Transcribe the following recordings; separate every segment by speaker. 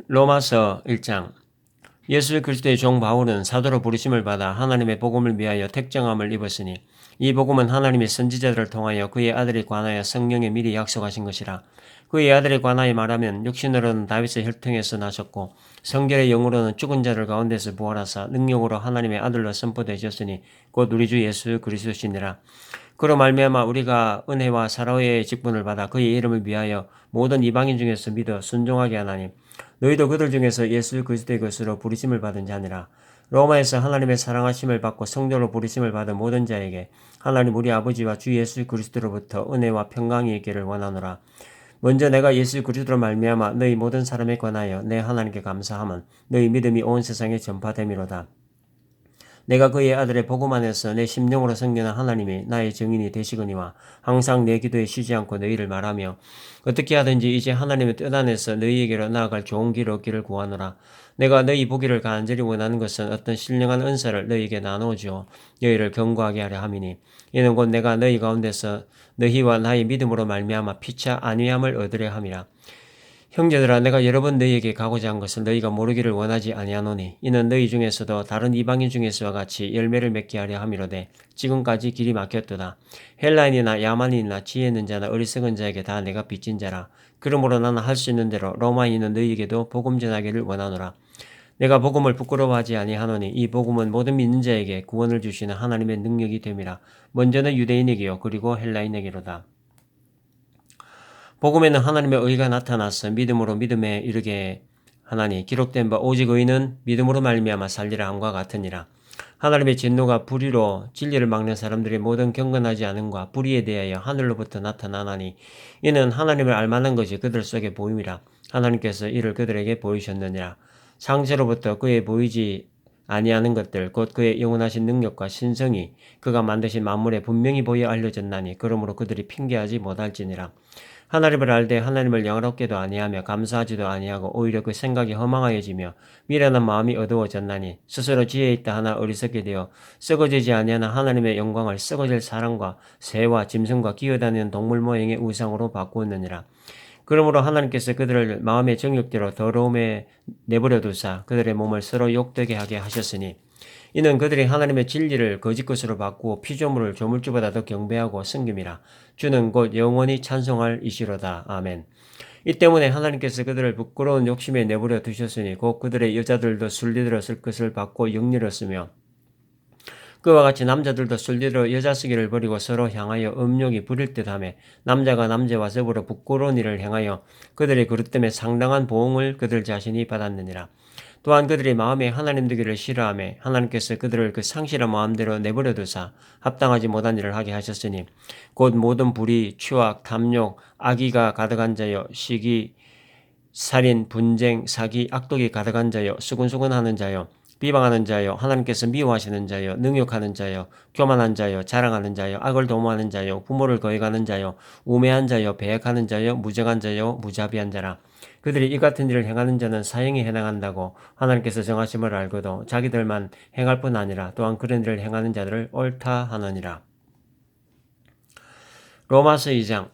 Speaker 1: 로마서 1장. 예수 그리스도의 종 바울은 사도로 부르심을 받아 하나님의 복음을 위하여 택정함을 입었으니 이 복음은 하나님의 선지자들을 통하여 그의 아들에 관하여 성령에 미리 약속하신 것이라. 그의 아들에 관하여 말하면 육신으로는 다윗의 혈통에서 나셨고 성결의 영으로는 죽은 자들 가운데서 부활하사 능력으로 하나님의 아들로 선포되셨으니 곧 우리 주 예수 그리스도시니라. 그로 말미암아 우리가 은혜와 사랑의 직분을 받아 그의 이름을 위하여 모든 이방인 중에서 믿어 순종하게 하나니 너희도 그들 중에서 예수 그리스도의 것으로 부르심을 받은 자니라. 로마에서 하나님의 사랑하심을 받고 성도로 부르심을 받은 모든 자에게 하나님 우리 아버지와 주 예수 그리스도로부터 은혜와 평강이 있기를 원하노라. 먼저 내가 예수 그리스도로 말미암아 너희 모든 사람에 관하여 내 하나님께 감사함은 너희 믿음이 온 세상에 전파됨이로다. 내가 그의 아들의 복음 안에서 내 심령으로 섬기는 하나님이 나의 증인이 되시거니와 항상 내 기도에 쉬지 않고 너희를 말하며 어떻게 하든지 이제 하나님의 뜻 안에서 너희에게로 나아갈 좋은 길 얻기를 구하노라. 내가 너희 보기를 간절히 원하는 것은 어떤 신령한 은사를 너희에게 나누어주어 너희를 견고하게 하려 함이니 이는 곧 내가 너희 가운데서 너희와 나의 믿음으로 말미암아 피차 안위함을 얻으려 함이라. 형제들아 내가 여러 번 너희에게 가고자 한 것을 너희가 모르기를 원하지 아니하노니 이는 너희 중에서도 다른 이방인 중에서와 같이 열매를 맺게 하려 함이로되 지금까지 길이 막혔도다. 헬라인이나 야만인이나 지혜 있는 자나 어리석은 자에게 다 내가 빚진 자라. 그러므로 나는 할 수 있는 대로 로마인은 너희에게도 복음 전하기를 원하노라. 내가 복음을 부끄러워하지 아니하노니 이 복음은 모든 믿는 자에게 구원을 주시는 하나님의 능력이 됨이라. 먼저는 유대인에게요 그리고 헬라인에게로다. 복음에는 하나님의 의가 나타나서 믿음으로 믿음에 이르게 하나니 기록된 바 오직 의는 믿음으로 말미암아 살리라 함과 같으니라. 하나님의 진노가 불의로 진리를 막는 사람들의 모든 경건하지 않음과 불의에 대하여 하늘로부터 나타나나니 이는 하나님을 알만한 것이 그들 속에 보임이라. 하나님께서 이를 그들에게 보이셨느니라. 창세로부터 그의 보이지 아니하는 것들 곧 그의 영원하신 능력과 신성이 그가 만드신 만물에 분명히 보여 알려졌나니 그러므로 그들이 핑계하지 못할지니라. 하나님을 알되 하나님을 영화롭게도 아니하며 감사하지도 아니하고 오히려 그 생각이 허망하여지며 미련한 마음이 어두워졌나니 스스로 지혜 있다 하나 어리석게 되어 썩어지지 아니하나 하나님의 영광을 썩어질 사람과 새와 짐승과 기어다니는 동물 모양의 우상으로 바꾸었느니라. 그러므로 하나님께서 그들을 마음의 정욕대로 더러움에 내버려 두사 그들의 몸을 서로 욕되게 하게 하셨으니 이는 그들이 하나님의 진리를 거짓 것으로 바꾸어 피조물을 조물주보다 더 경배하고 섬김이라. 주는 곧 영원히 찬송할 이시로다. 아멘. 이 때문에 하나님께서 그들을 부끄러운 욕심에 내버려 두셨으니 곧 그들의 여자들도 순리대로 쓸 것을 받고 영리했으며 그와 같이 남자들도 순리대로 여자 쓰기를 버리고 서로 향하여 음욕이 부릴 듯하며 남자가 남자와 더불어 부끄러운 일을 행하여 그들의 그릇 때문에 상당한 보응을 그들 자신이 받았느니라. 또한 그들이 마음에 하나님 되기를 싫어하며 하나님께서 그들을 그 상실한 마음대로 내버려 두사 합당하지 못한 일을 하게 하셨으니 곧 모든 불의, 추악, 탐욕, 악의가 가득한 자여 시기, 살인, 분쟁, 사기, 악독이 가득한 자여 수근수근하는 자여 비방하는 자여 하나님께서 미워하시는 자여 능욕하는 자여 교만한 자여 자랑하는 자여 악을 도모하는 자여 부모를 거역하는 자여 우매한 자여 배역하는 자여 무정한 자여 무자비한 자라. 그들이 이 같은 일을 행하는 자는 사형에 해당한다고 하나님께서 정하심을 알고도 자기들만 행할 뿐 아니라 또한 그런 일을 행하는 자들을 옳다 하느니라. 로마서 2장.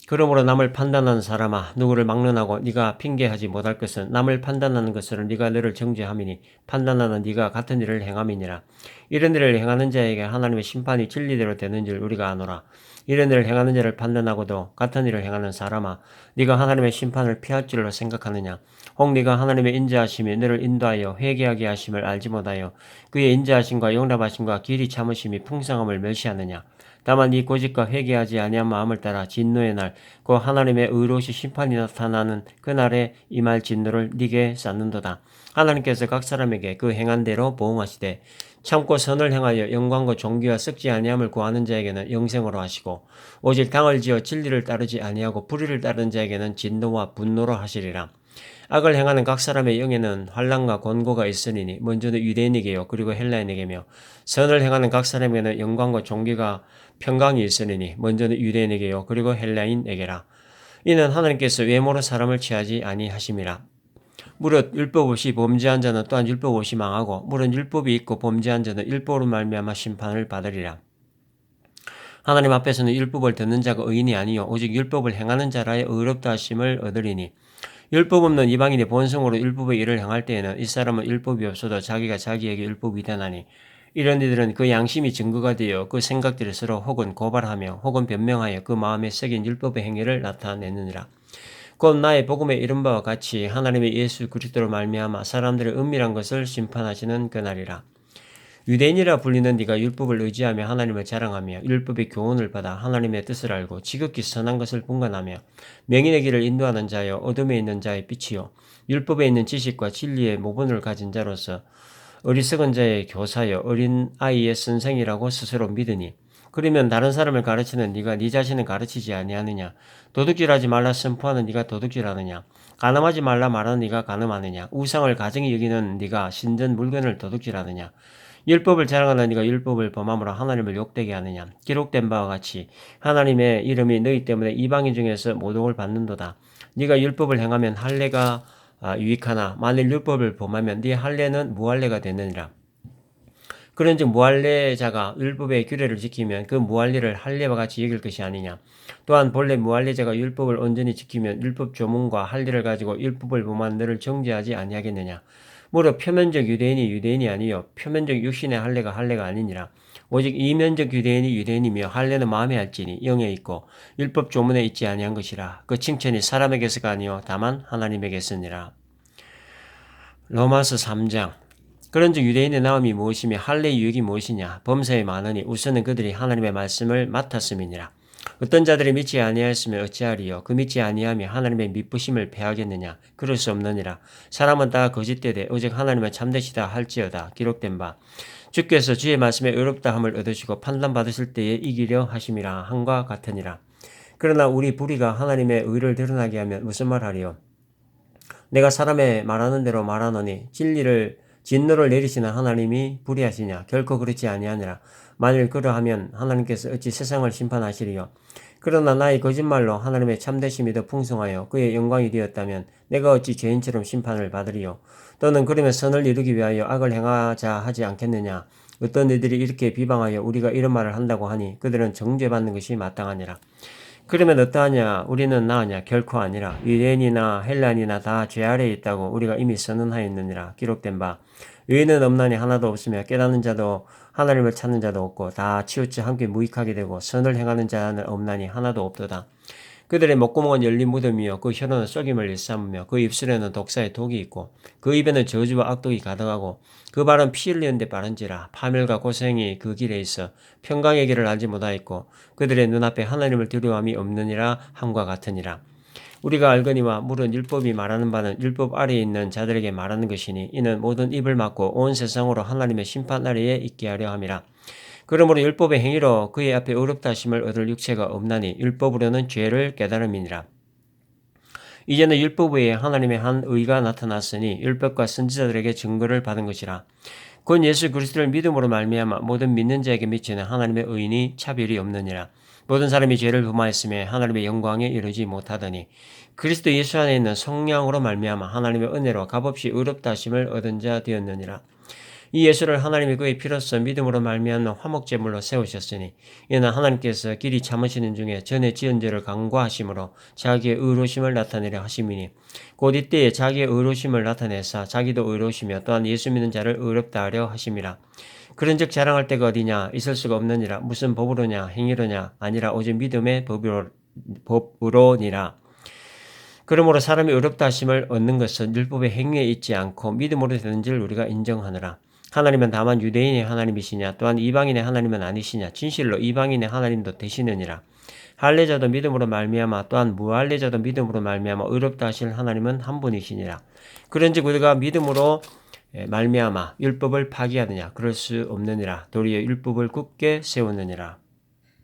Speaker 1: 그러므로 남을 판단하는 사람아 누구를 막론하고 네가 핑계하지 못할 것은 남을 판단하는 것으로 네가 너를 정죄함이니 판단하는 네가 같은 일을 행함이니라. 이런 일을 행하는 자에게 하나님의 심판이 진리대로 되는 줄 우리가 아노라. 이런 일을 행하는 자를 판단하고도 같은 일을 행하는 사람아 네가 하나님의 심판을 피할 줄로 생각하느냐. 혹 네가 하나님의 인자하심이 너를 인도하여 회개하게 하심을 알지 못하여 그의 인자하심과 용납하심과 길이 참으심이 풍성함을 멸시하느냐. 다만 이 고집과 회개하지 아니한 마음을 따라 진노의 날, 그 하나님의 의로우신 심판이 나타나는 그날에 임할 진노를 네게 쌓는도다. 하나님께서 각 사람에게 그 행한 대로 보응하시되 참고 선을 행하여 영광과 존귀와 썩지 아니함을 구하는 자에게는 영생으로 하시고 오직 당을 지어 진리를 따르지 아니하고 불의를 따르는 자에게는 진노와 분노로 하시리라. 악을 행하는 각 사람의 영에는 환난과 권고가 있으니 먼저는 유대인에게요 그리고 헬라인에게며 선을 행하는 각 사람에게는 영광과 존귀가 평강이 있으니 먼저는 유대인에게요 그리고 헬라인에게라. 이는 하나님께서 외모로 사람을 취하지 아니하심이라. 무릇 율법 없이 범죄한 자는 또한 율법 없이 망하고 무릇 율법이 있고 범죄한 자는 율법으로 말미암아 심판을 받으리라. 하나님 앞에서는 율법을 듣는 자가 의인이 아니요 오직 율법을 행하는 자라의 의롭다 하심을 얻으리니 율법 없는 이방인이 본성으로 율법의 일을 행할 때에는 이 사람은 율법이 없어도 자기가 자기에게 율법이 되나니 이런 이들은 그 양심이 증거가 되어 그 생각들을 서로 혹은 고발하며 혹은 변명하여 그 마음에 새긴 율법의 행위를 나타내느니라. 곧 나의 복음에 이른 바와 같이 하나님의 예수 그리스도로 말미암아 사람들의 은밀한 것을 심판하시는 그날이라. 유대인이라 불리는 네가 율법을 의지하며 하나님을 자랑하며 율법의 교훈을 받아 하나님의 뜻을 알고 지극히 선한 것을 분간하며 명인의 길을 인도하는 자여 어둠에 있는 자의 빛이요 율법에 있는 지식과 진리의 모본을 가진 자로서 어리석은 자의 교사여 어린 아이의 선생이라고 스스로 믿으니 그러면 다른 사람을 가르치는 네가 네 자신을 가르치지 아니하느냐? 도둑질하지 말라 선포하는 네가 도둑질하느냐? 간음하지 말라 말하는 네가 간음하느냐? 우상을 가증히 여기는 네가 신전 물건을 도둑질하느냐? 율법을 자랑하는 네가 율법을 범함으로 하나님을 욕되게 하느냐? 기록된 바와 같이 하나님의 이름이 너희 때문에 이방인 중에서 모독을 받는도다. 네가 율법을 행하면 할례가 유익하나 만일 율법을 범하면 네 할례는 무할례가 되느니라. 그런즉 무할례자가 율법의 규례를 지키면 그 무할례를 할례와 같이 여길 것이 아니냐. 또한 본래 무할례자가 율법을 온전히 지키면 율법 조문과 할례를 가지고 율법을 범한 너를 정죄하지 아니하겠느냐. 무릇 표면적 유대인이 유대인이 아니요 표면적 육신의 할례가 할례가 아니니라. 오직 이면적 유대인이 유대인이며 할례는 마음에 할지니 영에 있고 율법 조문에 있지 아니한 것이라. 그 칭찬이 사람에게서가 아니요 다만 하나님에게서니라. 로마서 3장. 그런즉 유대인의 나음이 무엇이며 할례의 유익이 무엇이냐. 범사에 많으니 우선은 그들이 하나님의 말씀을 맡았음이니라. 어떤 자들이 믿지 아니하였으면 어찌하리요. 그 믿지 아니하며 하나님의 미쁘심을 패하겠느냐. 그럴 수 없느니라. 사람은 다 거짓되되 오직 하나님은 참되시다 할지어다. 기록된 바 주께서 주의 말씀에 의롭다 함을 얻으시고 판단받으실 때에 이기려 하심이라 함과 같으니라. 그러나 우리 불의가 하나님의 의를 드러나게 하면 무슨 말하리요. 내가 사람의 말하는 대로 말하노니 진노를 내리시는 하나님이 불의하시냐. 결코 그렇지 아니하니라. 만일 그러하면 하나님께서 어찌 세상을 심판하시리요. 그러나 나의 거짓말로 하나님의 참되심이 더 풍성하여 그의 영광이 되었다면 내가 어찌 죄인처럼 심판을 받으리요. 또는 그러면 선을 이루기 위하여 악을 행하자 하지 않겠느냐. 어떤 이들이 이렇게 비방하여 우리가 이런 말을 한다고 하니 그들은 정죄받는 것이 마땅하니라. 그러면 어떠하냐? 우리는 나으냐? 결코 아니라. 유대인이나 헬란이나 다 죄 아래에 있다고 우리가 이미 선언하였느니라. 기록된 바 의인은 없나니 하나도 없으며 깨닫는 자도 하나님을 찾는 자도 없고 다 치우쳐 함께 무익하게 되고 선을 행하는 자는 없나니 하나도 없도다. 그들의 목구멍은 열린 무덤이요 그 혀로는 썩임을 일삼으며 그 입술에는 독사의 독이 있고 그 입에는 저주와 악독이 가득하고 그 발은 피 흘리는 데 빠른지라. 파멸과 고생이 그 길에 있어 평강의 길을 알지 못하였고 그들의 눈앞에 하나님을 두려움이 없느니라 함과 같으니라. 우리가 알거니와 물은 율법이 말하는 바는 율법 아래에 있는 자들에게 말하는 것이니 이는 모든 입을 막고 온 세상으로 하나님의 심판 아래에 있게 하려 함이라. 그러므로 율법의 행위로 그의 앞에 의롭다 하심을 얻을 육체가 없나니 율법으로는 죄를 깨달음이니라. 이제는 율법 외에 하나님의 한 의가 나타났으니 율법과 선지자들에게 증거를 받은 것이라. 곧 예수 그리스도를 믿음으로 말미암아 모든 믿는 자에게 미치는 하나님의 의인이 차별이 없느니라. 모든 사람이 죄를 범하였으며 하나님의 영광에 이르지 못하더니 그리스도 예수 안에 있는 성령으로 말미암아 하나님의 은혜로 값없이 의롭다 하심을 얻은 자 되었느니라. 이 예수를 하나님이 그의 피로써 믿음으로 말미암는 화목제물로 세우셨으니 이는 하나님께서 길이 참으시는 중에 전에 지은 죄를 간과하심으로 자기의 의로우심을 나타내려 하심이니 곧 이때에 자기의 의로우심을 나타내사 자기도 의로우시며 또한 예수 믿는 자를 의롭다 하려 하심이라. 그런즉 자랑할 데가 어디냐. 있을 수가 없느니라. 무슨 법으로냐 행위로냐 아니라 오직 믿음의 법으로니라. 그러므로 사람이 의롭다 하심을 얻는 것은 율법의 행위에 있지 않고 믿음으로 되는지를 우리가 인정하느라. 하나님은 다만 유대인의 하나님이시냐 또한 이방인의 하나님은 아니시냐. 진실로 이방인의 하나님도 되시느니라. 할례자도 믿음으로 말미암아 또한 무할례자도 믿음으로 말미암아 의롭다 하실 하나님은 한 분이시니라. 그런즉 우리가 믿음으로 말미암아 율법을 파기하느냐. 그럴 수 없느니라. 도리어 율법을 굳게 세우느니라.